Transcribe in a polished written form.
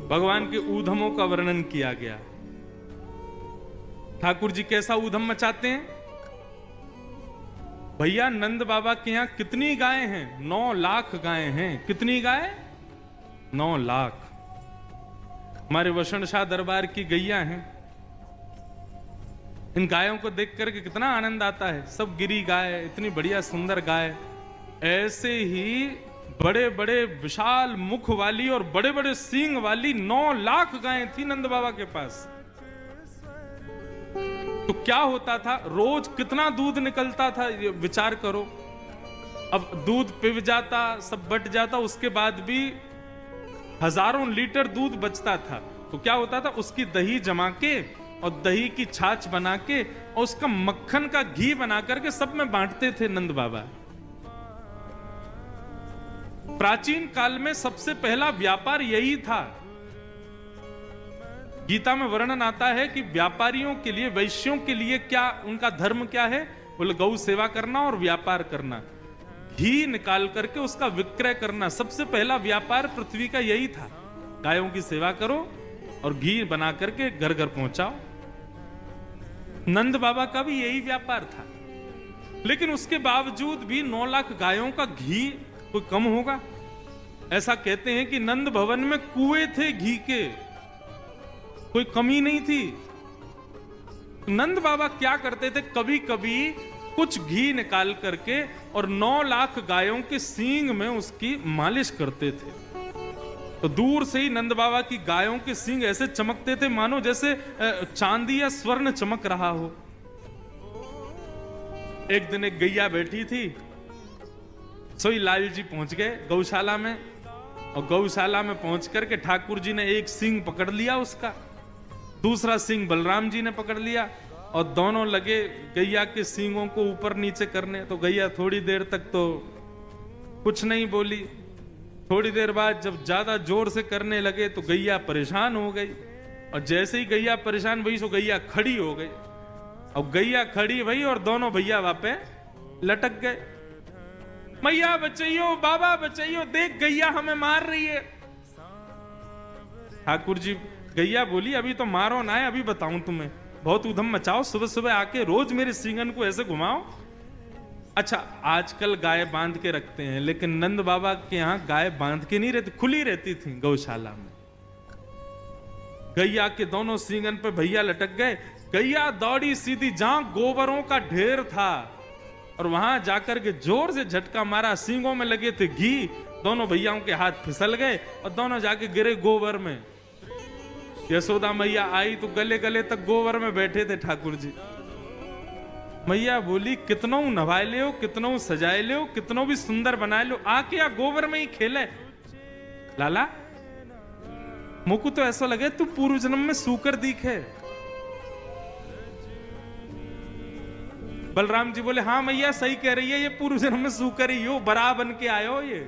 भगवान के ऊधमों का वर्णन किया गया। ठाकुर जी कैसा ऊधम मचाते हैं? भैया नंद बाबा के यहां कितनी गायें हैं? 9 लाख गायें हैं। कितनी गाय? 9 लाख। हमारे वसण शाह दरबार की गैया हैं। इन गायों को देख करके कितना आनंद आता है। सब गिरी गाय, इतनी बढ़िया सुंदर गाय। ऐसे ही बड़े बड़े विशाल मुख वाली और बड़े बड़े सींग वाली 9 लाख गायें थी नंद बाबा के पास। तो क्या होता था? रोज कितना दूध निकलता था, ये विचार करो। अब दूध पिव जाता, सब बट जाता, उसके बाद भी हजारों लीटर दूध बचता था। तो क्या होता था? उसकी दही जमा के और दही की छाछ बना के और उसका मक्खन का घी बना करके सब में बांटते थे नंद बाबा। प्राचीन काल में सबसे पहला व्यापार यही था। गीता में वर्णन आता है कि व्यापारियों के लिए, वैश्यों के लिए क्या उनका धर्म क्या है? बोले गौ सेवा करना और व्यापार करना, घी निकाल करके उसका विक्रय करना। सबसे पहला व्यापार पृथ्वी का यही था। गायों की सेवा करो और घी बना करके घर घर पहुंचाओ। नंद बाबा का भी यही व्यापार था। लेकिन उसके बावजूद भी 9 लाख गायों का घी कोई कम होगा? ऐसा कहते हैं कि नंद भवन में कुएं थे घी के, कोई कमी नहीं थी। नंद बाबा क्या करते थे? कभी कभी कुछ घी निकाल करके और 9 लाख गायों के सींग में उसकी मालिश करते थे। तो दूर से ही नंद बाबा की गायों के सींग ऐसे चमकते थे मानो जैसे चांदी या स्वर्ण चमक रहा हो। एक दिन एक गैया बैठी थी, सोई लाल जी पहुंच गए गौशाला में, और गौशाला में पहुंच करके ठाकुर जी ने एक सींग पकड़ लिया उसका, दूसरा सींग बलराम जी ने पकड़ लिया और दोनों लगे गैया के सींगों को ऊपर नीचे करने। तो गैया थोड़ी देर तक तो कुछ नहीं बोली। थोड़ी देर बाद जब ज्यादा जोर से करने लगे तो गैया परेशान हो गई, और जैसे ही गैया परेशान हुई तो गैया खड़ी हो गई। अब गैया खड़ी भई और दोनों भैया वहां पे लटक गए। मैया बचाइयो, बाबा बचाइयो, देख गैया हमें मार रही है। ठाकुर जी, गैया बोली अभी तो मारो ना है, अभी बताऊं तुम्हें। बहुत उधम मचाओ, सुबह सुबह आके रोज मेरे सींगन को ऐसे घुमाओ। अच्छा, आजकल गाय बांध के रखते हैं, लेकिन नंद बाबा के यहां गाय बांध के नहीं रहती, खुली रहती थी गौशाला में। गैया के दोनों सींगन पे भैया लटक गए। गैया दौड़ी सीधी जहां गोबरों का ढेर था और वहां जाकर के जोर से झटका मारा। सींगों में लगे थे घी, दोनों भैयाओं के हाथ फिसल गए और दोनों जाके गिरे गोबर में। यशोदा मैया आई तो गले गले तक गोबर में बैठे थे ठाकुर जी। मैया बोली कितनों नवाए ले हो, कितनों सजाए ले हो, कितनों भी सुंदर बनाए लो, आके या गोबर में ही खेले। लाला मुझको तो ऐसा लगे तू पूर्व जन्म में सूकर दिखे। बलराम जी बोले हाँ मैया सही कह रही है, ये पूर्व जन्म में सूकर ही हो, बरा बन के आयो ये।